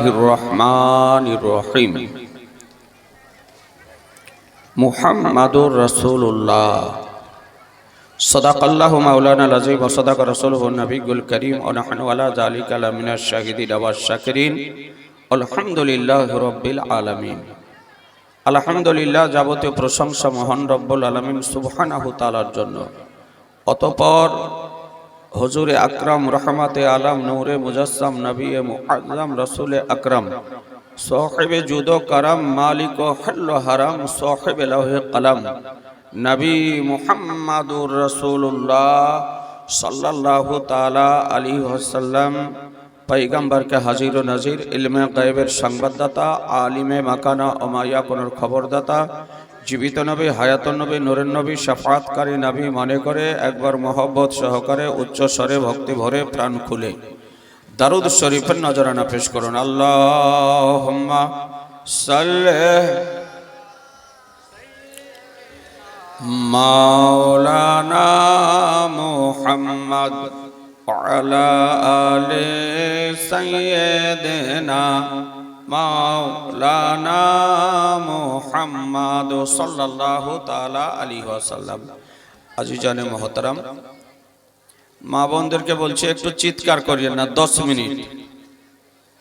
বিসমিল্লাহির রহমানির রহিম। মুহাম্মাদুর রাসূলুল্লাহ সাদাকাল্লাহু মাওলানাল আযীম ওয়া সাদাকা রাসূলুহুন নবিয়্যুল কারীম ওয়া নাহনু আলা যালিকা লামিনাশ শাহিদিন ওয়াশ শাকিরিন। আলহামদুলিল্লাহি রাব্বিল আলামিন। আলহামদুলিল্লাহ, যাবতীয় প্রশংসা মহান রব্বুল আলামিন সুবহানাহু তাআলার জন্য। অতঃপর হুজুরে আকরাম রহমাতে আলম নূরে মুজাসসাম নবী মুআজ্জম রাসূলে আকরাম সাহিবে জুদো করম মালিক ও হল হারাম সাহিবে লৌহে কলম নবী মুহাম্মাদুর রাসূলুল্লাহ সাল্লাল্লাহু তাআলা আলাইহি ওয়াসাল্লাম पैगम्बर के हाजिर नज़ीर इल्मे गायबेर संबाददाता आलिमे माकाना व मायाकुनेर खबरदाता जीवित नबी हायात नबी नूरेर नबी शफाअतकारी नबी मने करे एकबार मोहब्बत सहकारे उच्च स्वरे भक्ति भरे प्राण खुले दारूद शरीफेर नजराना पेश करुन। अल्लाहुम्मा सल्लि मौलाना मुहम्मद अला आले सय्यदना मौलाना मुहम्मद सल्लल्लाहु ताला अलैहि वसल्लम। अजीजाने मोहतरम, माँ बोनदेरके बोलছি একটু চিৎকার করিয়েন না, 10 মিনিট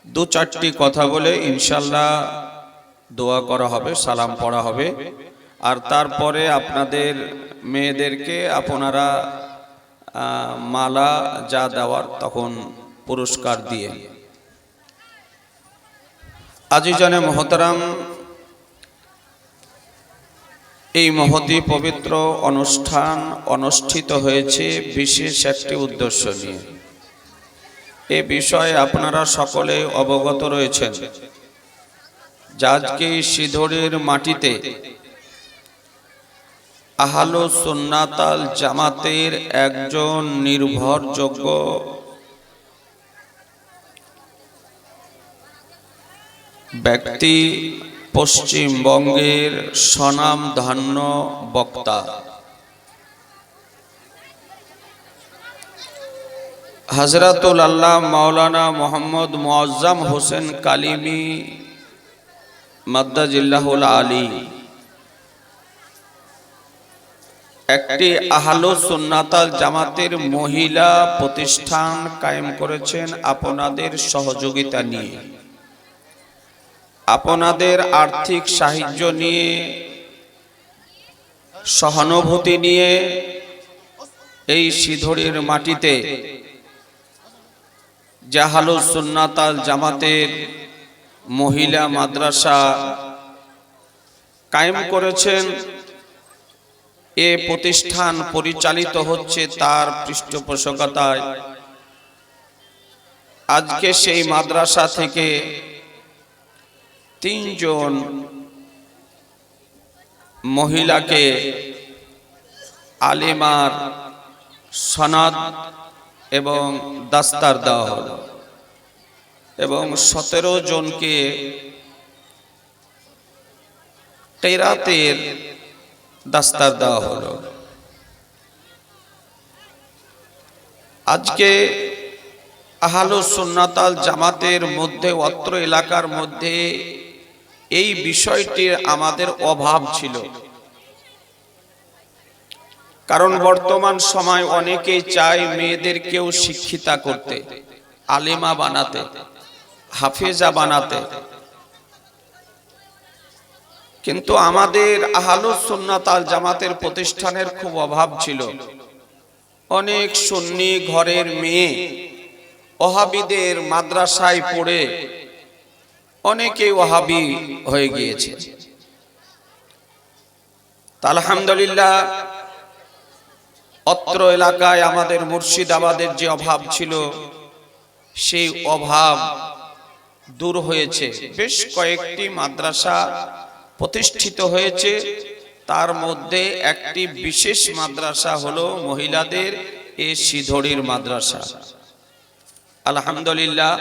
দু চারটি কথা বলে ইনশাআল্লাহ দোয়া করা হবে, সালাম পড়া হবে, আর তারপরে আপনাদের মেয়েদেরকে আপনারা মালা যা দেওয়ার তখন পুরস্কার দিয়ে। আজিজানে মোহতারাম, এই মহতি পবিত্র অনুষ্ঠান অনুষ্ঠিত হয়েছে বিশেষ একটি উদ্দেশ্য নিয়ে। এ বিষয়ে আপনারা সকলে অবগত রয়েছেন। আজকে সিধড়ির মাটিতে আহলে সুন্নাত আল জামাতের একজন নির্ভরযোগ্য ব্যক্তি, পশ্চিমবঙ্গের স্বনামধন্য বক্তা হযরতুল আল্লাহ মাওলানা মোহাম্মদ মুআজ্জম হোসেন কালিমি মাদ্দাজিল্লাহুল আলী একটি আহলে সুন্নাত আল জামাতের মহিলা প্রতিষ্ঠান কায়েম করেছেন আপনাদের সহযোগিতা নিয়ে, আপনাদের আর্থিক সাহায্য নিয়ে, সহানুভূতি নিয়ে। এই সিধড়ির মাটিতে আহলে সুন্নাত আল জামাতের মহিলা মাদ্রাসা কায়েম করেছেন। এ প্রতিষ্ঠান পরিচালিত হচ্ছে তার পৃষ্ঠপোষকতায়। আজকে সেই মাদ্রাসা থেকে 3 জন মহিলাকে আলেমার সনদ এবং দাস্তার দেওয়া হলো এবং 17 জনকে কেরাতের দাস্তার দেওয়া হলো। আজকে আহলে সুন্নাত আল জামাতের মধ্যে, অত্র এলাকার মধ্যে এই বিষয়টির আমাদের অভাব ছিল। কারণ বর্তমান সময় অনেকেই চায় মেয়েদেরকেও শিক্ষিতা করতে, আলেমা বানাতে, হাফেজা বানাতে, কিন্তু আমাদের আহলে সুন্নাত আল জামাতের প্রতিষ্ঠানের খুব অভাব ছিল। অনেক সুন্নি ঘরের মেয়ে ওহাবিদের মাদ্রাসায় পড়ে অনেকেই ওহাবি হয়ে গিয়েছে। আলহামদুলিল্লাহ, অত্র এলাকায় আমাদের মুর্শিদাবাদের যে অভাব ছিল সেই অভাব দূর হয়েছে। বেশ কয়েকটি মাদ্রাসা প্রতিষ্ঠিত হয়েছে। তার মধ্যে একটি বিশেষ মাদ্রাসা হলো মহিলাদের এ সিধড়ির মাদ্রাসা। আলহামদুলিল্লাহ,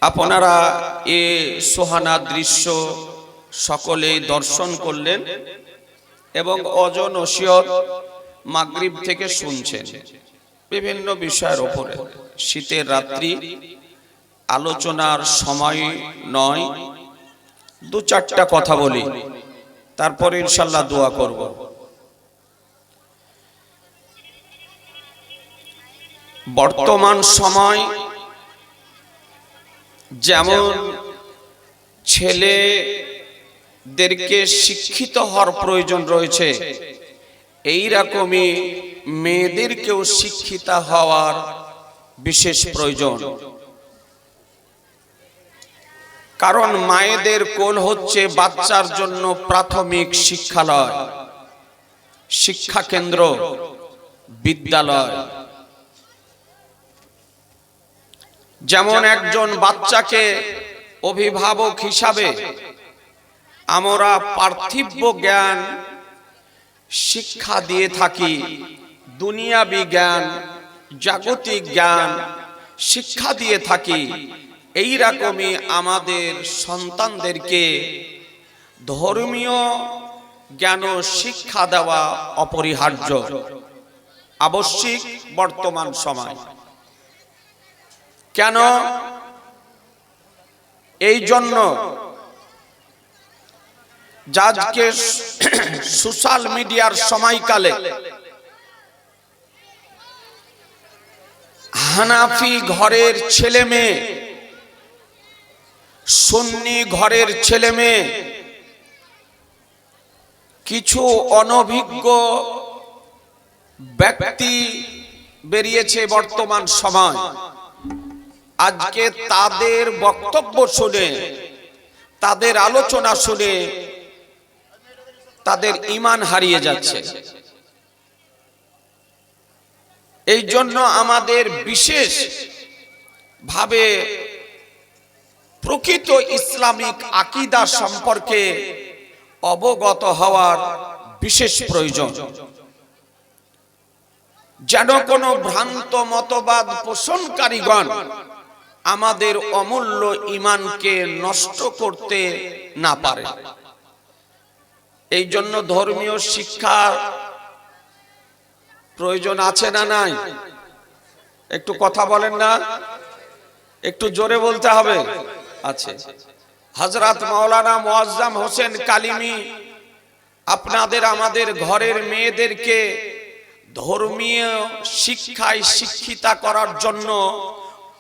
আপনারা এ সোহানা দৃশ্য সকলেই দর্শন করলেন এবং অজন ওসিয়ত মাগরিব থেকে শুনছেন বিভিন্ন বিষয়ের উপরে। শীতের রাত্রি, আলোচনার সময় নয়, দু চারটা কথা বলি, তারপরে ইনশাআল্লাহ দোয়া করব। বর্তমান সময় যেমন ছেলেদেরকে শিক্ষিত হওয়ার প্রয়োজন রয়েছে, এই রকমই মেয়েদেরকেও শিক্ষিত হওয়ার বিশেষ প্রয়োজন। কারণ মায়েদের কোল হচ্ছে বাচ্চার জন্য প্রাথমিক শিক্ষালয়, শিক্ষা কেন্দ্র, বিদ্যালয়। যেমন একজন বাচ্চাকে অভিভাবক হিসাবে আমরা পার্থিব জ্ঞান শিক্ষা দিয়ে থাকি, দুনিয়াবি জ্ঞান, জাগতিক জ্ঞান শিক্ষা দিয়ে থাকি, এই রকমই আমাদের সন্তানদেরকে ধর্মীয় জ্ঞান শিক্ষা দেওয়া অপরিহার্য, আবশ্যিক বর্তমান সময়। কেন? এই জন্য আজকে সোশ্যাল মিডিয়ার সময়কালে হানাফি ঘরের ছেলে মেয়ে, সুন্নি ঘরের ছেলে মেয়ে, কিছু অনভিজ্ঞ ব্যক্তি বেরিয়েছে বর্তমান সময়। আজকে তাদের বক্তব্য শুনে, তাদের আলোচনা শুনে তাদের ঈমান হারিয়ে যাচ্ছে। এই জন্য আমাদের বিশেষ ভাবে প্রকৃত ইসলামিক আকীদা সম্পর্কে অবগত হওয়ার বিশেষ প্রয়োজন, যেন কোনো ভ্রান্ত মতবাদ পোষণকারীগণ আমাদের অমূল্য ঈমানকে নষ্ট করতে না পারে। এই জন্য ধর্মীয় শিক্ষার প্রয়োজন আছে না নাই? একটু কথা বলেন না, একটু জোরে বলতে হবে। আছে। হযরত মাওলানা মুআজ্জম হোসেন কালিমি আপনাদের আমাদের ঘরের মেয়েদেরকে ধর্মীয় শিক্ষায় শিক্ষিতা করার জন্য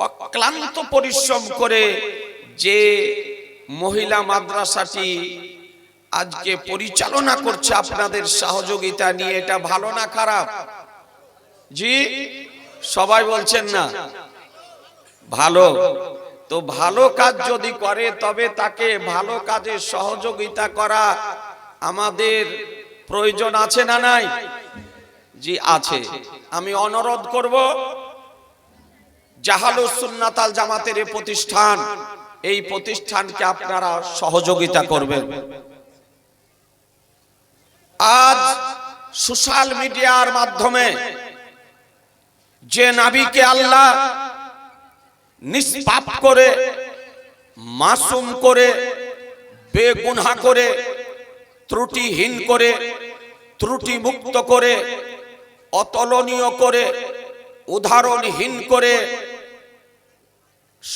অক্লান্ত পরিশ্রম করে যে মহিলা মাদ্রাসাটি আজকে পরিচালনা করছে আপনাদের সহযোগিতা নিয়ে, এটা ভালো না খারাপ? জি, সবাই বলছেন না ভালো। তো ভালো কাজ যদি করে তবে তাকে ভালো কাজে সহযোগিতা করা আমাদের প্রয়োজন আছে না নাই? জি আছে। আমি অনুরোধ করব জাহালুস সুন্নাত আল জামাতের এই প্রতিষ্ঠান, এই প্রতিষ্ঠানকে আপনারা সহযোগিতা করবেন। আজ সোশ্যাল মিডিয়ার মাধ্যমে যে নবীকে আল্লাহ নিষ্পাপ করে, মাসুম করে, বেগুনাহ করে, ত্রুটিহীন করে, ত্রুটি মুক্ত করে, অতুলনীয় করে, উদাহরণহীন করে,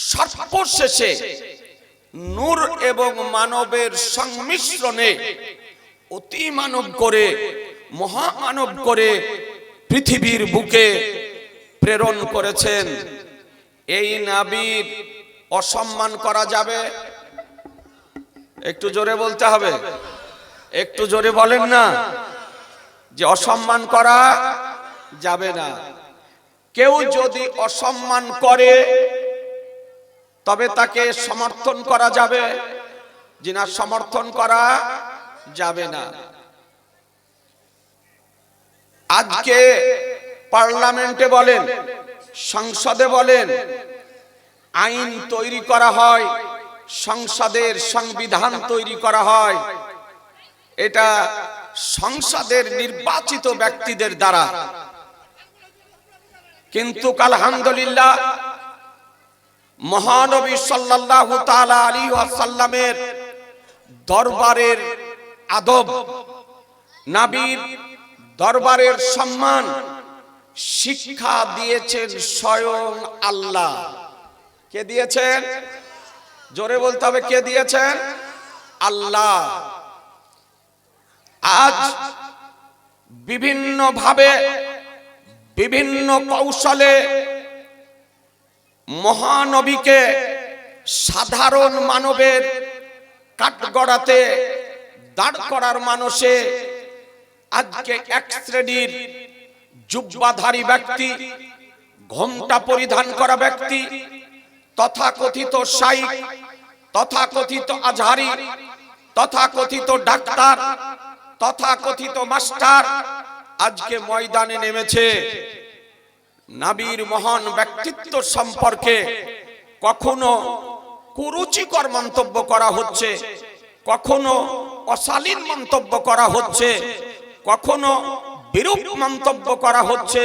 সর্বশেষে নূর এবং মানবের সংমিশ্রণে অতি মানব করে, মহামানব করে পৃথিবীর বুকে প্রেরণ করেছেন। এই নবীর অসম্মান করা যাবে? একটু জোরে বলতে হবে, একটু জোরে বলেন না যে অসম্মান করা যাবে না। কেউ যদি অসম্মান করে তবে তাকে সমর্থন করা যাবে, যিনা সমর্থন করা যাবে না। আজকে পার্লামেন্টে বলেন, সংসদে বলেন, আইন তৈরি করা হয়, সংসদের সংবিধান তৈরি করা হয়, এটা সংসদের নির্বাচিত ব্যক্তিদের দ্বারা। কিন্তু আলহামদুলিল্লাহ মহানবী সাল্লাল্লাহু তাআলা আলাইহি ওয়াসাল্লামের দরবারের আদব, নবীর দরবারের সম্মান শিক্ষা দিয়েছেন স্বয়ং আল্লাহ। কে দিয়েছেন? জোরে বলতে হবে, কে দিয়েছেন? আল্লাহ। আজ বিভিন্ন ভাবে বিভিন্ন কৌশলে মহানবীকে সাধারণ মানবের কাঠগড়াতে দাঁড় করার মানুষে আজকে এক শ্রেণীর জুব্বাধারী ব্যক্তি, ঘোমটা পরিধান করা ব্যক্তি, তথাকথিত শাইখ, তথাকথিত আজহারি, তথাকথিত ডাক্তার, তথাকথিত মাস্টার আজকে ময়দানে নেমেছে। নবীর মহান ব্যক্তিত্ব সম্পর্কে কখনো কুরুচিকর মন্তব্য করা হচ্ছে, কখনো অশালীন মন্তব্য করা হচ্ছে, কখনো বিরূপ মন্তব্য করা হচ্ছে।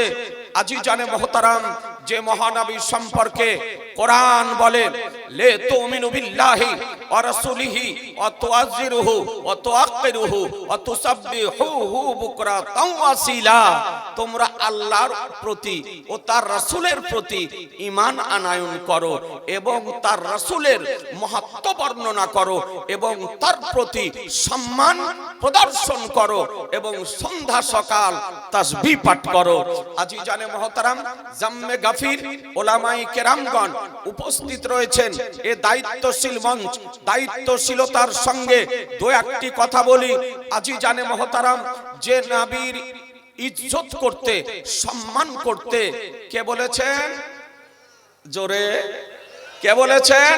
আজিজানে মুহতারাম, যে মহানবী সম্পর্কে কোরআন বলে লে তুমিনু বিল্লাহি ওয়া রাসূলিহি ওয়া তুআযিরুহু ওয়া তুআক্কিরুহু ওয়া তুসাব্বিহুহু বুকরাতাও ওয়া আসিলা, তোমরা আল্লাহর প্রতি ও তার রাসূলের প্রতি ঈমান আনায়ন করো এবং তার রাসূলের মহত্ব বর্ণনা করো এবং তার প্রতি সম্মান প্রদর্শন করো এবং সন্ধ্যা সকাল তাসবিহ পাঠ করো। আজিজানে মুহতারাম, জাম্মে গাফির ওলামায়ে কেরামগণ উপস্থিত রয়েছেন। এ দায়িত্বশীল মঞ্চ, দায়িত্বশীলতার সঙ্গে দু একটি কথা বলি। আজিজানে মুহতারাম, যে নবীর ইজ্জত করতে, সম্মান করতে কে বলেছেন? জোরে কে বলেছেন?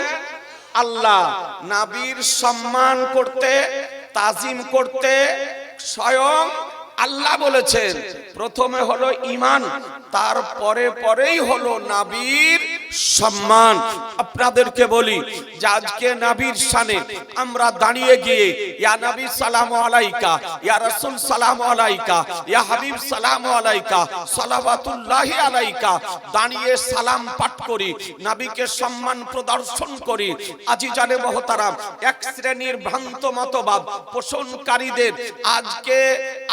আল্লাহ। নবীর সম্মান করতে, তাজিম করতে স্বয়ং আল্লাহ বলেছেন। প্রথমে হলো ঈমান, তারপরে পরেই হলো নবীর সম্মান। আপনাদেরকে বলি যে আজকে নবীর শানে আমরা দাঁড়িয়ে গিয়ে ইয়া নবী সালামু আলাইকা, ইয়া রাসূল সালামু আলাইকা, ইয়া হাবিব সালামু আলাইকা, সালাওয়াতুল্লাহি আলাইকা দাঁড়িয়ে সালাম পাঠ করি, নবীকে সম্মান প্রদর্শন করি। আজিজানে মুহতারাম, এক শ্রেণীর ভ্রান্ত মতবাদ পোষণকারীদের আজকে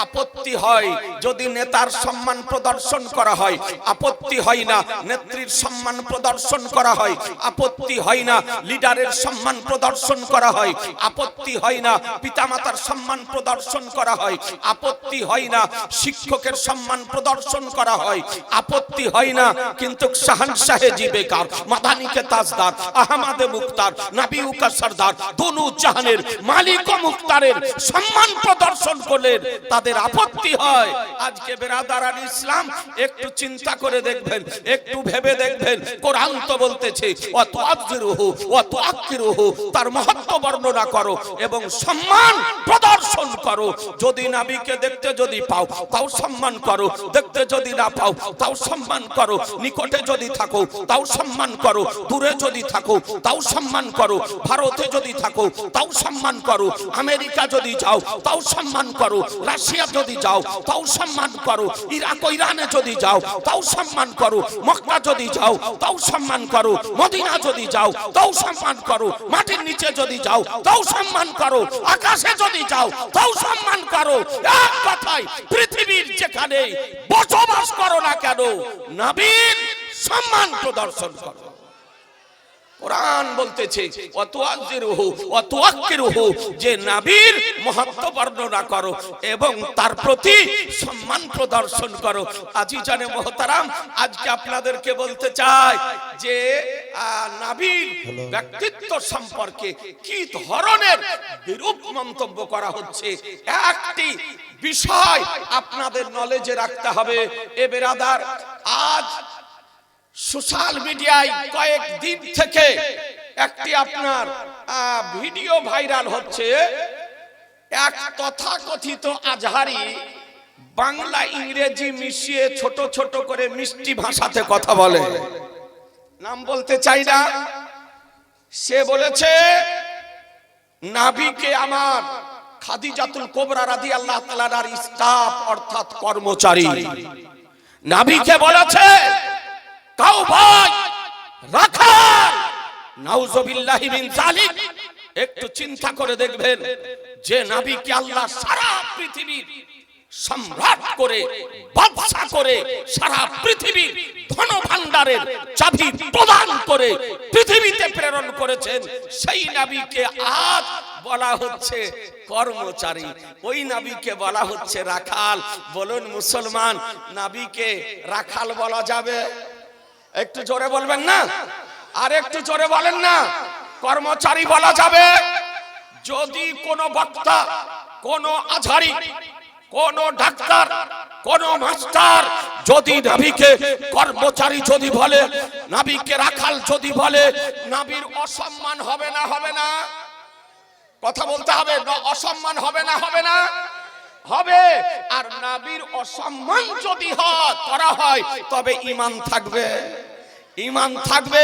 আপত্তি হয় যদি নেতার সম্মান প্রদর্শন করা হয়, আপত্তি হয় না নেত্রীর সম্মান প্রদর্শন করা হয়, আপত্তি হয় না লিডারের সম্মান প্রদর্শন করা হয়, আপত্তি হয় না পিতামাতার সম্মান প্রদর্শন করা হয়, আপত্তি হয় না শিক্ষকের সম্মান প্রদর্শন করা হয়, আপত্তি হয় না। কিন্তু শাহনশাহে জি বেকার, মাদানিকে তাজদার, আহমদে মুক্তার, নবীউকা সরদার, দোনো জাহানের মালিক ও মুক্তারের সম্মান প্রদর্শন করলেন, তাদের আপত্তি হয়। আজকে বেরাদারান ইসলাম, একটু চিন্তা করে দেখবেন, একটু ভেবে দেখবেন, কোরআন তো বলতেছে ওয়া তুআযিরুহু ওয়া তুআক্কিরুহু, তার মহত্ব বর্ণনা করো এবং সম্মান প্রদর্শন করো। যদি নবীকে দেখতে যদি পাও তাও সম্মান করো, দেখতে যদি না পাও তাও সম্মান করো, নিকটে যদি থাকো তাও সম্মান করো, দূরে যদি থাকো তাও সম্মান করো, ভারতে যদি থাকো তাও সম্মান করো, আমেরিকা যদি যাও তাও সম্মান করো, রাশিয়া যদি যাও তাও সম্মান করো, ইরাক ইরানে যদি যাও তাও সম্মান করো, মক্কা যদি যাও তাও সম্মান করো, মদিনা যদি যাও তাও সম্মান করো, মাটির নিচে যদি যাও তাও সম্মান করো, আকাশে যদি যাও তাও সম্মান করো। এক কথায় পৃথিবীর যেখানে বসবাস করো না কেন, নবীর সম্মান প্রদর্শন করো। কোরআন বলতেছে ওয়া তুআযিরুহু ওয়া তুআক্কিরুহু, যে নবীর মহত্ব বর্ণনা করো এবং তার প্রতি সম্মান প্রদর্শন করো। আজিজানে মুহতারাম, আজকে আপনাদেরকে বলতে চাই যে নবীর ব্যক্তিত্ব সম্পর্কে কি ধরনের বিরূপ মন্তব্য করা হচ্ছে, একটি বিষয় আপনাদের নলেজে রাখতে হবে। এ বেরাদার, আজ সোশ্যাল মিডিয়ায় কয়েকদিন থেকে একটি আপনার ভিডিও ভাইরাল হচ্ছে। এক তথাকথিত আজহারি বাংলা ইংরেজি মিশিয়ে ছোট ছোট করে মিষ্টি ভাষাতে কথা বলে, নাম বলতে চাই না। সে বলেছে নবীকে আমার খাদিজাতুল কুবরা রাদিয়াল্লাহু তাআলার স্টাফ অর্থাৎ কর্মচারী, নবীকে বলেছে কাউ ভাই রাখাল, নাউযুবিল্লাহি মিন যালিক। একটু চিন্তা করে দেখবেন যে নবীকে আল্লাহ সারা পৃথিবীর সম্রাট করে, বাদশা করে, সারা পৃথিবীর ধন ভান্ডারের চাবি প্রদান করে পৃথিবীতে প্রেরণ করেছেন সেই নবীকে আজ বলা হচ্ছে কর্মচারী, ওই নবীকে বলা হচ্ছে রাখাল। বলুন মুসলমান, নবীকে রাখাল বলা যাবে? একটু জোরে বলবেন না? আর একটু জোরে বলেন না। কর্মচারী বলা যাবে? যদি কোন বক্তা, কোন আজহারি, কোন ডাক্তার, কোন মাস্টার যদি নবীকে কর্মচারী যদি বলে, নবীকে রাখাল যদি বলে, নবীর অসম্মান হবে না? হবে না? কথা বলতে হবে। অসম্মান হবে না? হবে না? হবে। আর নবীর অসম্মান যদি করা হয় তবে ঈমান থাকবে। ঈমান থাকবে।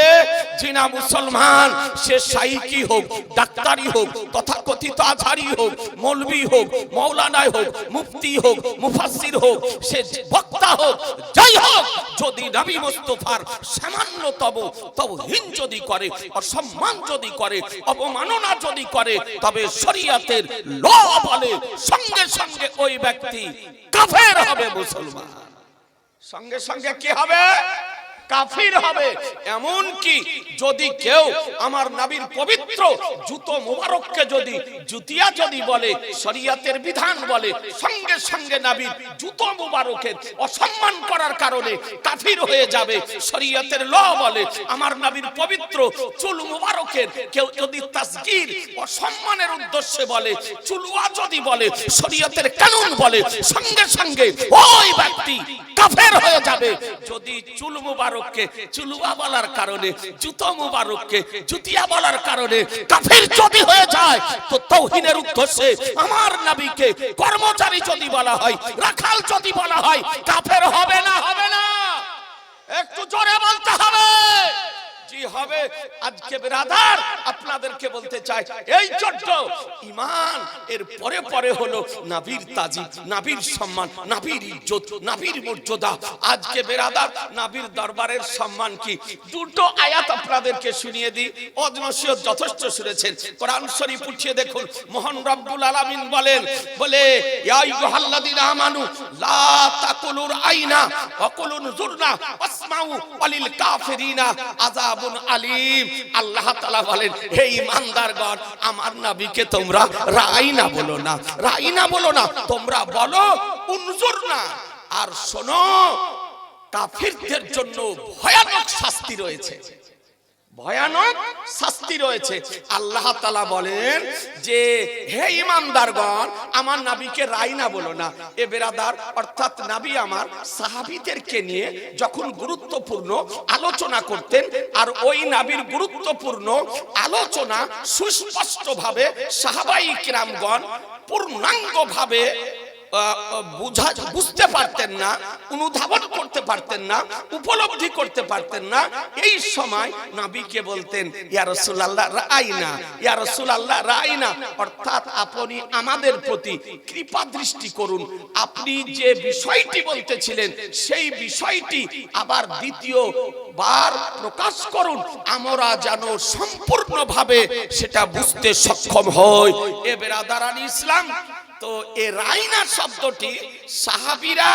জিনা মুসলমান, সে শাইখী হোক, ডাক্তারি হোক, তথাকথিত আজহারি হোক, মৌলভী হোক, মৌলানা হোক, মুফতি হোক, মুফাসসির হোক, সে বক্তা হোক, যাই হোক, যদি নবী মুস্তাফার সামান্যতম তাওহীন যদি করে, অসম্মান যদি করে, অবমাননা যদি করে, তবে শরীয়তের ল বলে সঙ্গে সঙ্গে ওই ব্যক্তি কাফের হবে। মুসলমান সঙ্গে সঙ্গে কি হবে? কাফির হবে। এমন কি যদি কেউ আমার নবীর পবিত্র জুতো মুবারককে যদি জুতিয়া যদি বলে, শরীয়তের বিধান বলে, সঙ্গে সঙ্গে নবীর জুতো মুবারকের অসম্মান করার কারণে কাফির হয়ে যাবে। শরীয়তের ল বলে আমার নবীর পবিত্র চুল মুবারকের কেউ যদি তাসগীর অসম্মানের উদ্দেশ্যে বলে, চুলওয়া যদি বলে, শরীয়তের কানুন বলে, সঙ্গে সঙ্গে ওই ব্যক্তি কাফের হয়ে যাবে। যদি চুল মুবারককে চুলওয়া বলার কারণে, জুতো মুবারককে জুতিয়া বলার কারণে কাফের যদি হয়ে যায়, তো তাওহীনের উদ্দেশ্যে আমার নবীকে কর্মচারী যদি বলা হয়, রাখাল যদি বলা হয়, কাফের হবে না? হবে না? একটু জোরে বলতে হবে। জি হবে। আজকে বিরাদার আপনাদেরকে বলতে চাই, এই জন্য ঈমান এর পরে পরে হলো নবীর তাজিম, নবীর সম্মান, নবীর ইজ্জত, নবীর মর্যাদা। আজকে বিরাদার নবীর দরবারের সম্মান কি? দুটো আয়াত আপনাদেরকে শুনিয়ে দিই। অজনসিয়ত যথেষ্ট শুনেছেন, কোরআন শরীফ উঠিয়ে দেখুন। মহান রব্বুল আলামিন বলেন, বলে ইয়া আইয়ুহাল্লাযীনা আমানু লা তাকুলুর আইনা ওয়া কুলুন যুরনা ওয়াসমাউ ওয়ালিল কাফিরিনা আযাব আলিম। আল্লাহ তাআলা বলেন, হে ঈমানদারগণ, আমার নবীকে তোমরা রাইনা বলো না, রাইনা বলো না, তোমরা বলো উনজুরনা। আর শোনো, কাফিরদের জন্য ভয়ানক শাস্তি রয়েছে, ভয়ানক শাস্তি রয়েছে। আল্লাহ তাআলা বলেন যে হে ঈমানদারগণ, আমার নবীকে রাইনা বলো না। এ বেরাদার, অর্থাৎ নবী আমার সাহাবীদেরকে নিয়ে যখন গুরুত্বপূর্ণ আলোচনা করতেন, আর ওই নবীর গুরুত্বপূর্ণ আলোচনা সুস্পষ্টভাবে সাহাবায়ে কিরামগণ পূর্ণাঙ্গভাবে বুঝতে পারতেন না, অনুধাবন করতে পারতেন না, উপলব্ধি করতে পারতেন না। এই সময় নবীকে বলতেন, ইয়া রাসূলুল্লাহ রাইনা, ইয়া রাসূলুল্লাহ রাইনা, অর্থাৎ আপনি আমাদের প্রতি কৃপা দৃষ্টি করুন। আপনি যে বিষয়টি বলতেছিলেন সেই বিষয়টি আবার দ্বিতীয়বার প্রকাশ করুন, আমরা যেন সম্পূর্ণভাবে সেটা বুঝতে সক্ষম হই। এ বেরাদারান ইসলাম, তো এই রাইনা শব্দটি সাহাবীরা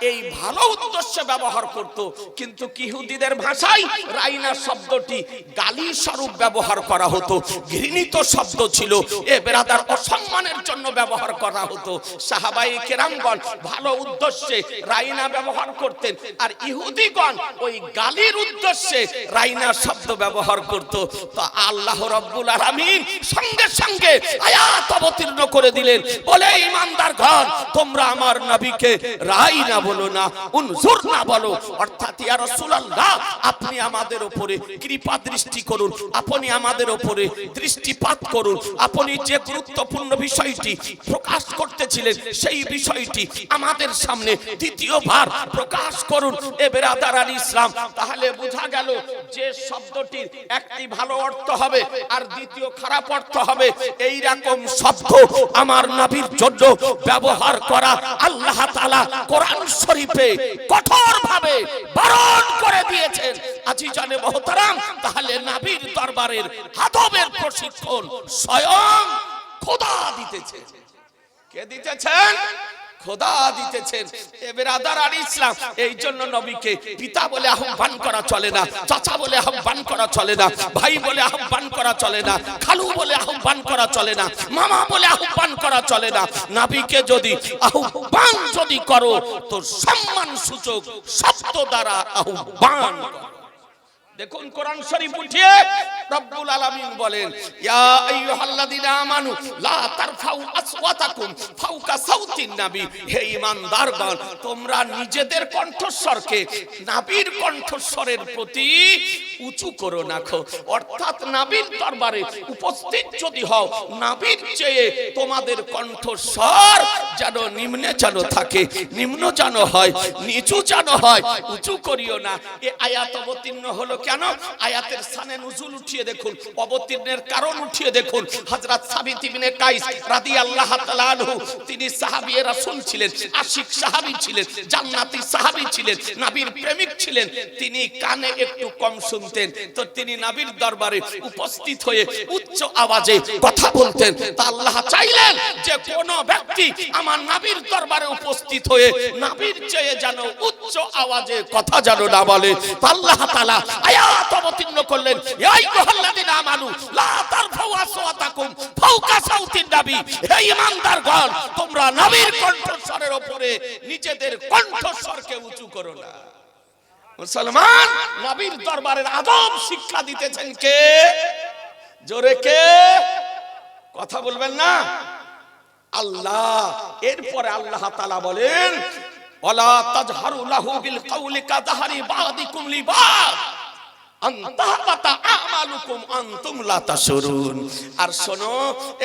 এই ভালো উদ্দেশ্যে ব্যবহার করত, কিন্তু ইহুদিদের ভাষায় রাইনা শব্দটি গালি স্বরূপ ব্যবহার করা হতো, ঘৃণিত শব্দ ছিল। এ বেরাদার, অসম্মানের জন্য ব্যবহার করা হতো। সাহাবায়ে কেরামগণ ভালো উদ্দেশ্যে রাইনা ব্যবহার করতেন, আর ইহুদিগণ ওই গালির উদ্দেশ্যে রাইনা শব্দ ব্যবহার করত। তো আল্লাহ রাব্বুল আলামিন সঙ্গে সঙ্গে আয়াত অবতীর্ণ করে দিলেন, বলে ঈমানদারগণ, তোমরা আমার নবীকে রাইনা বলো না, উনজুরনা বলো। অর্থাৎ ইয়া রাসূলুল্লাহ, আপনি আমাদের উপরে কৃপা দৃষ্টি করুন, আপনি আমাদের উপরে দৃষ্টিপাত করুন। আপনি যে গুরুত্বপূর্ণ বিষয়টি প্রকাশ করতেছিলেন সেই বিষয়টি আমাদের সামনে দ্বিতীয়বার প্রকাশ করুন। এ বেরাদারান ইসলাম, তাহলে বোঝা গেল যে শব্দটির একটি ভালো অর্থ হবে আর দ্বিতীয় খারাপ অর্থ হবে। এই রকম শব্দ আমার নবীর জন্য ব্যবহার করা আল্লাহ তাআলা কোরআন শরীফে কঠোরভাবে বারণ করে দিয়েছেন। আজিজানে মুহতারাম, তাহলে নবীর দরবারের আদবের প্রশিক্ষণ স্বয়ং খোদা দিতেছে। কে দিতেছেন? খোদা দিতেছেন। এ বেরাদার আর ইসলাম, এই জন্য নবীকে পিতা বলে আহ্বান করা চলে না, চাচা বলে আহ্বান করা চলে না, ভাই বলে আহ্বান করা চলে না, খালু বলে আহ্বান করা চলে না, মামা বলে আহ্বান করা চলে না। নবীকে যদি আহ্বান যদি করো তো সম্মান সূচক শব্দ দ্বারা আহ্বান করো। দেখুন কোরআন শরীফ উঠিয়ে রব্বুল আলামিন বলেন, ইয়া আইয়ুহাল্লাযীনা আমানু লা তারফাউ আসওয়াতাকুম ফাওকা সাউতিন নবী। হে ঈমানদারগণ, তোমরা নিজেদের কণ্ঠস্বরকে নবীর কণ্ঠস্বরের প্রতি উঁচু করো না। অর্থাৎ নবীর দরবারে উপস্থিত যদি হও, নবীর চেয়ে তোমাদের কণ্ঠস্বর যেন নিম্নে যেন থাকে, নিম্ন যেন হয়, নিচু যেন হয়, উঁচু করিও না। এই আয়াত অবতীর্ণ হলো কেন? আয়াতের শানে নুজুল উঠিয়ে দেখুন, অবতীর্ণের কারণ উঠিয়ে দেখুন। হযরত সাবিত ইবনে কাইস রাদিয়াল্লাহু তাআলা আনহু, তিনি সাহাবীয়ে রাসূল ছিলেন, আশিক সাহাবী ছিলেন, জান্নাতি সাহাবী ছিলেন, নবীর প্রেমিক ছিলেন। তিনি কানে একটু কম শুনতেন, তো তিনি নবীর দরবারে উপস্থিত হয়ে উচ্চ আওয়াজে কথা বলতেন। তা আল্লাহ চাইলেন যে কোন ব্যক্তি আমার নবীর দরবারে উপস্থিত হয়ে নবীর চেয়ে যেন উচ্চ আওয়াজে কথা যেন না বলে। তা আল্লাহ তাআলা আয়াত অবতীর্ণ করলেন, ইয়া আইয়ুহাল্লাযীনা আমানু লা তারফাউ আসওয়াতাকুম ফাওকা সাউতিন নবী। হে ঈমানদারগণ, তোমরা নবীর কণ্ঠস্বরের উপরে নিজেদের কণ্ঠস্বরকে উঁচু করো না। মুসলমান, নবীর দরবারের আদব শিক্ষা দিতেছেন কে? জোরে কে? কথা বলবেন না? আল্লাহ। এরপরে আল্লাহ তাআলা বলেন, ওয়ালা তাজহারু লাহু বিল কাওলি কাযাহরি বাদিকুম লিবাদ আনতাহাবাতা আমালুকুম আনতুম লা তাশউরুন। আর শোনো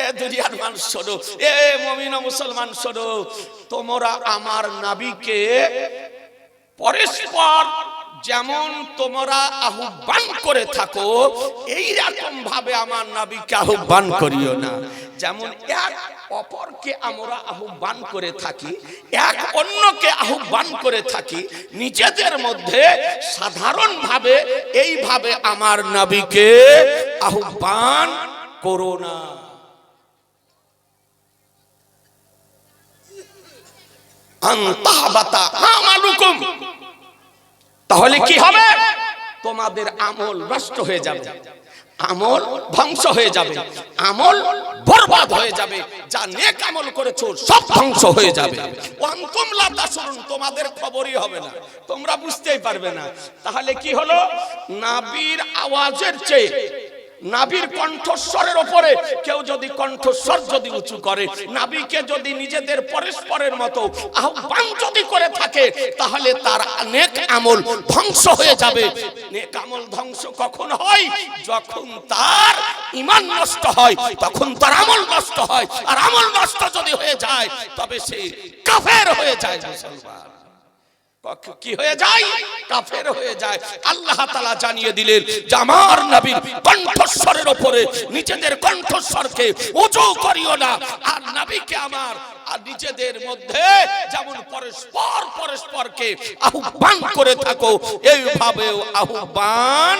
এ দুনিয়ার মানুষ, শোনো এ মুমিন ও মুসলমান, শোনো, তোমরা আমার নবীকে পরস্পর যেমন তোমরা আহ্বান করে থাকো, এই রকম ভাবে আমার নবীকে আহ্বান করিও না। যেমন এক অপরকে আমরা আহ্বান করে থাকি, এক অন্যকে আহ্বান করে থাকি, নিজেদের মধ্যে সাধারণভাবে এইভাবে আমার নবীকে আহ্বান করো না। আনতাহাবাতা আমালুকুম, তাহলে কি হবে? তোমাদের আমল নষ্ট হয়ে যাবে, আমল ধ্বংস হয়ে যাবে, আমল বরবাদ হয়ে যাবে, যা নেক আমল করেছো সব ধ্বংস হয়ে যাবে। ওয়ান্তুম লা তাশউরুন, তোমাদের খবরই হবে না, তোমরা বুঝতেই পারবে না। তাহলে কি হলো? নবীর আওয়াজের চেয়ে, নবীর কণ্ঠস্বরের উপরে কেউ যদি কণ্ঠস্বর যদি উঁচু করে, নবীকে যদি নিজেদের পরস্পরের মতো আহ্বান যদি করে থাকে, তাহলে তার নেক আমল ধ্বংস হয়ে যাবে। নেক আমল ধ্বংস কখন হয়? যখন তার ঈমান নষ্ট হয়, তখন তার আমল নষ্ট হয়। আর আমল নষ্ট যদি হয়ে যায়, তবে সে কাফের হয়ে যায়। মুসলমান কি হয়ে যায়? কাফের হয়ে যায়। আল্লাহ তাআলা জানিয়ে দিলেন যে আমার নবীর কণ্ঠস্বরের উপরে নিজেদের কণ্ঠস্বরকে উঁচু করিও না। আর নবীকে আমার আর নিজেদের মধ্যে যেমন পরস্পর পরস্পরকে আহ্বান করে থাকো, এইভাবেও আহ্বান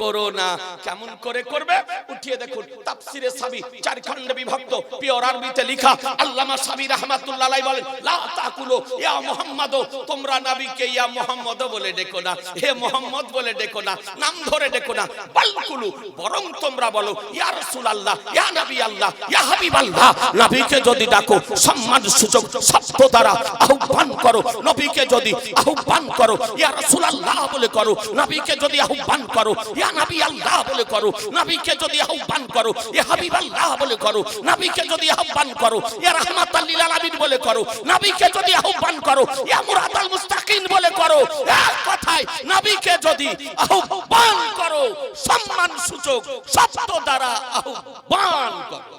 করো না। কেমন করে করবে? উঠিয়ে দেখুন তাফসিরে সাবি 4 খণ্ডে বিভক্ত, পিওর আরবিতে লেখা। আল্লামা সাবি রাহমাতুল্লাহ আলাইহি বলেন, লা তাকুলু ইয়া মুহাম্মদ, তোমরা নবীকে ইয়া মুহাম্মদ বলে ডেকো না, হে মুহাম্মদ বলে ডেকো না, নাম ধরে ডেকো না। বালকুলু, বরং তোমরা বলো ইয়া রাসূলুল্লাহ, ইয়া নবী আল্লাহ, ইয়া হাবিবাল্লাহ। নবীকে যদি ডাকো সম্মান সূচক শব্দ দ্বারা আহ্বান করো। নবীকে যদি আহ্বান করো ইয়া রাসূলুল্লাহ বলে করো, নবীকে যদি আহ্বান করো ইয়া নবী আল্লাহ বলে করো, নবীকে যদি আহ্বান করো ইয়া হাবিব আল্লাহ বলে করো, নবীকে যদি আহ্বান করো ইয়া রাহমাতাল লিল আলামিন বলে করো, নবীকে যদি আহ্বান করো ইয়া মুরাদাল মুস্তাকিন বলে করো। এক কথায় নবীকে যদি আহ্বান করো সম্মান সূচক শব্দ দ্বারা আহ্বান করো।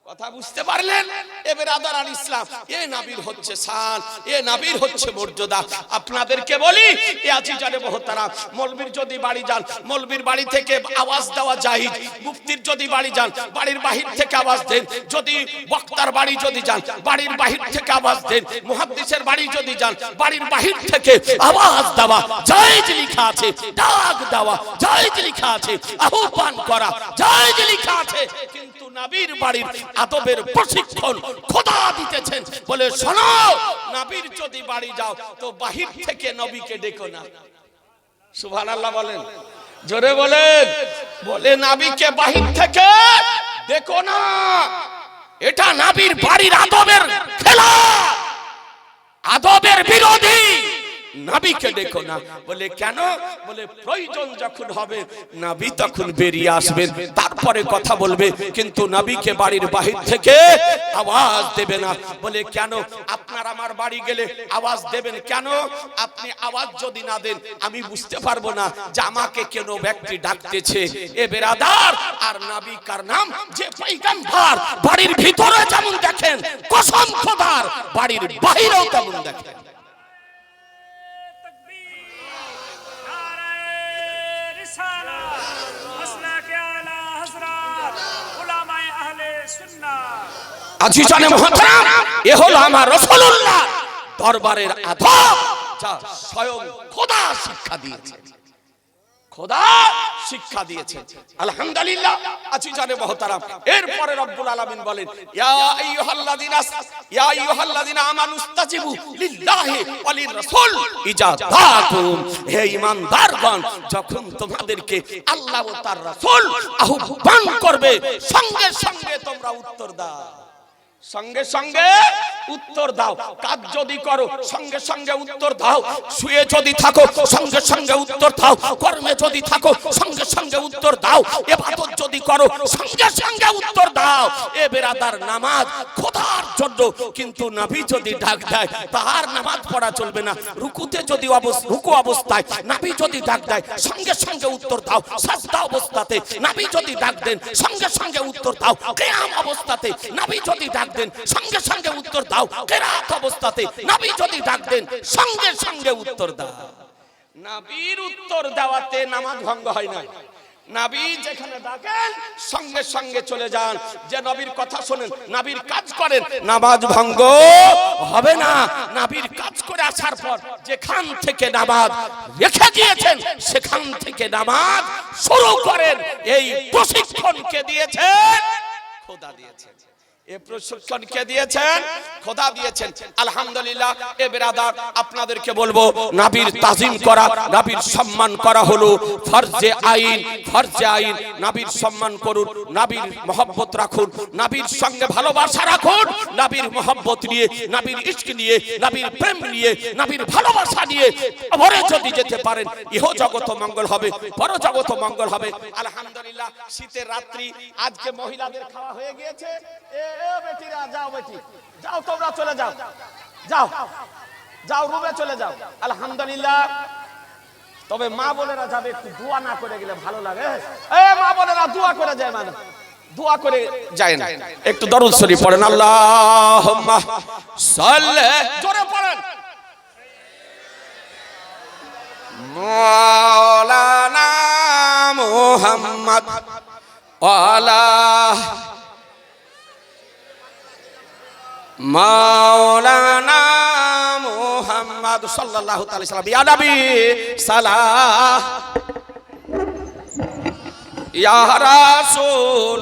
কথা বুঝতে পারলেন? এ বেরাদার আল ইসলাম, এ নবীর হচ্ছে শান, এ নবীর হচ্ছে মর্যাদা। আপনাদেরকে বলি, এ আজিজানে মুহতারাম, মৌলবীর যদি বাড়ি যান, মৌলবীর বাড়ি থেকে আওয়াজ দেওয়া জায়েজ। মুফতির যদি বাড়ি যান, বাড়ির বাহির থেকে আওয়াজ দেন। যদি বক্তার বাড়ি যদি যান, বাড়ির বাহির থেকে আওয়াজ দেন। মুহাদ্দিসের বাড়ি যদি যান, বাড়ির বাহির থেকে আওয়াজ দেওয়া জায়েজ লেখা আছে, ডাক দেওয়া জায়েজ লেখা আছে, আহ্বান করা জায়েজ লেখা আছে। কিন্তু নবীর বাড়ির আদবের প্রশিক্ষণ খোদা দিতেছেন। বলে শোনো, নবীর যদি বাড়ি যাও তো বাহির থেকে নবীকে ডেকো না। সুবহানাল্লাহ বলেন, জোরে বলেন। বলে নবীকে বাহির থেকে ডেকো না, এটা নবীর বাড়ির আদবের খেলাফ, আদবের বিরোধী। নবীকে ডেকো না। বলে কেন? বলে প্রয়োজন যখন হবে নবী তখন বেরিয়ে আসবেন, তারপরে কথা বলবে, কিন্তু নবীকে বাড়ির বাহির থেকে আওয়াজ দেবে না। বলে কেন? আপনার আমার বাড়ি গেলে আওয়াজ দেবেন কেন? আপনি আওয়াজ যদি না দেন আমি বুঝতে পারবো না যে আমাকে কেন ব্যক্তি ডাকতেছে। এ বেরাদার, আর নবী কার নাম? যে পয়গম্বর বাড়ির ভিতরে যেমন দেখেন, কসম খোদার বাড়ির বাহিরেও তেমন দেখেন। আজিজানে মুহতারাম, এ হলো আমার রাসূলুল্লাহ দরবারের আদব, যা স্বয়ং খোদা শিক্ষা দিয়েছে। খোদা শিক্ষা দিয়েছে। আলহামদুলিল্লাহ। আজিজানে মুহতারাম, এরপরে রব্বুল আলামিন বলেন, ইয়া আইয়ুহাল্লাযিনা আমানু ইসতাজিবু লিল্লাহি ওয়া লির-রাসূল ইজা দাআকুম। হে ঈমানদারগণ, যখন তোমাদেরকে আল্লাহ ও তার রাসূল আহ্বান করবে, সঙ্গে সঙ্গে তোমরা উত্তর দাও। সঙ্গে সঙ্গে উত্তর দাও। কাজ যদি করো সঙ্গে সঙ্গে উত্তর দাও। শুয়ে যদি থাকো সঙ্গে সঙ্গে উত্তর দাও। কর্মে যদি থাকো সঙ্গে সঙ্গে উত্তর দাও। ইবাদত যদি করো সঙ্গে সঙ্গে উত্তর দাও। এ বেরাদার, নামাজ খোদার জন্য, কিন্তু নবী যদি ডাক দেয় তার নামাজ পড়া চলবে না। রুকুতে যদি রুকু অবস্থায় নবী যদি ডাক দেয় সঙ্গে সঙ্গে উত্তর দাও। সাজদা অবস্থাতে নবী যদি ডাক দেন সঙ্গে সঙ্গে উত্তর দাও। কিয়াম অবস্থাতে নবী যদি ডাক দেন সঙ্গে সঙ্গে উত্তর দাও। কিরাত অবস্থাতে নবী যদি ডাক দেন সঙ্গে সঙ্গে উত্তর দাও। নবীর উত্তর দেওয়াতে নামাজ ভঙ্গ হয় না। নবী যেখানে ডাকেন সঙ্গে সঙ্গে চলে যান, যে নবীর কথা শুনেন, নবীর কাজ করেন, নামাজ ভঙ্গ হবে না। নবীর কাজ করে আসার পর যেখান থেকে নামাজ রেখে গিয়েছেন সেখান থেকে নামাজ শুরু করেন। এই প্রশিক্ষণ কে দিয়েছেন? খোদা দিয়েছেন। এ প্রশিক্ষণ কে দিয়েছেন? খোদা দিয়েছেন। আলহামদুলিল্লাহ। এ বেরাদার, আপনাদেরকে বলবো, নবীর তাজিম করা, নবীর সম্মান করা হলো ফরজে আইন। ফরজে আইন। নবীর সম্মান করুন, নবীর মহব্বত রাখুন, নবীর সঙ্গে ভালোবাসা রাখুন। নবীর মহব্বত নিয়ে, নবীর ইশক নিয়ে, নবীর প্রেম নিয়ে, নবীর ভালোবাসা নিয়ে ভরে যদি যেতে পারেন, ইহ জগত মঙ্গল হবে, পর জগত মঙ্গল হবে। আলহামদুলিল্লাহ। শীতের রাত্রি, আজকে মহিলাদের খাওয়া হয়ে গিয়েছে। বেটিরা যাও, বেটি যাও, তোমরা চলে যাও, যাও যাও, রুমে চলে যাও। আলহামদুলিল্লাহ। তবে মা বোনেরা যাবে, একটু দোয়া না করে গেলে ভালো লাগে। এ মা বোনেরা দোয়া করে যায়, মানে দোয়া করে যায় না। একটু দরুদ শরীফ পড়েন। আল্লাহুম্মা সাল্লি, জোরে পড়েন। মাওলানা মুহাম্মদ ওয়ালা মাওলানা মুহাম্মদ সাল্লাল্লাহু তাআলা সাল্লাম। ইয়া নবী সালাহ, ইয়া রাসূল,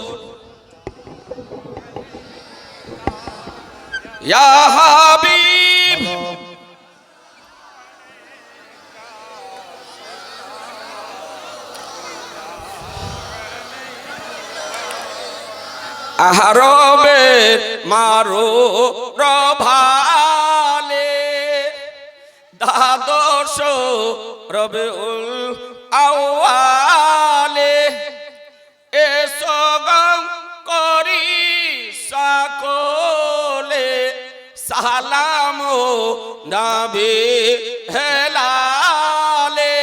ইয়া হাবিব, আহরবে মারো রভালে, দ্বাদশ রবিউল আউয়ালে, এসো গম করি সকলে, সালাম নবী হেলালে।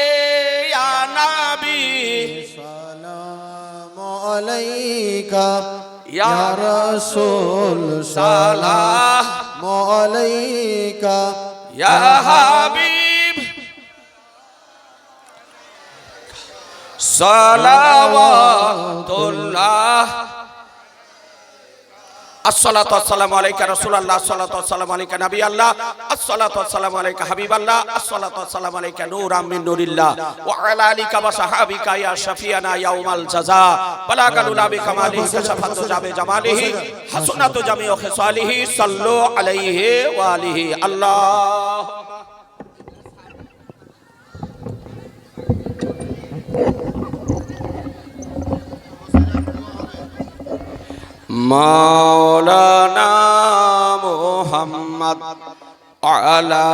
ইয়া নবী সালাম আলাইকা, ইয়া রাসূল সালাম আলাইকা, ইয়া হাবিব সালাওয়াতুল্লাহ আসসালাতু ওয়াসসালামু আলাইকা রাসূলুল্লাহ, আসসালাতু ওয়াসসালামু আলাইকা নবী আল্লাহ, আসসালাতু ওয়াসসালামু আলাইকা হাবিবাল্লাহ, আসসালাতু ওয়াসসালামু আলাইকা নূরাম মিন নূরিল্লাহ ওয়া আলা আলিকা ওয়া সাহাবিকা ইয়া শাফিয়ানা ইয়াউমাল জাযা বালাগাল উলা বিকামালিহি কাশাফাতু জাবে জামালিহি হাসনাতু জামিউ খিসালিহি সাল্লু আলাইহি ওয়া আলিহি আল্লাহ। মাওলানা মুহাম্মদ আলা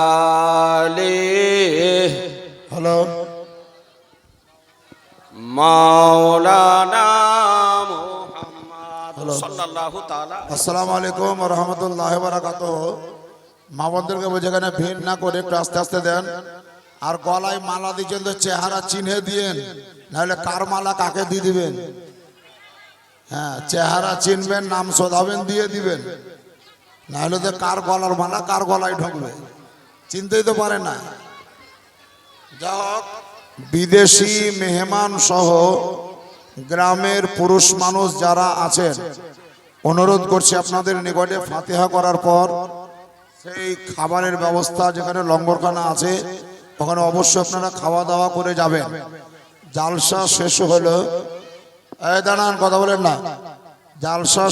আলিহি হ্যালো মাওলানা মুহাম্মদ সাল্লাল্লাহু তাআলা। আসসালামু আলাইকুম ওয়া রাহমাতুল্লাহি ওয়া বারাকাতুহু। মা বোনদেরকে বুঝে এখানে ভিড় না করে একটু আস্তে আস্তে দেন। আর গলায় মালা দিচ্ছেন তো চেহারা চিহ্নে দিয়েন, নাহলে কার মালা কাকে দিয়ে দিবেন। হ্যাঁ, চেহারা চিনবেন, নাম শোধাবেন, দিয়ে দিবেন, নাহলে তো কার গলার মালা কার গলায় ঢুকবে চিনতেই তো পারে না। যা হোক, বিদেশি মেহমান সহ গ্রামের পুরুষ মানুষ যারা আছেন, অনুরোধ করছি আপনাদের নিকটে ফাতিহা করার পর সেই খাবারের ব্যবস্থা যেখানে লঙ্গরখানা আছে ওখানে অবশ্যই আপনারা খাওয়া দাওয়া করে যাবেন। জালসা শেষ হলো, এই দাঁড়ান, কথা বলেন না। জালসা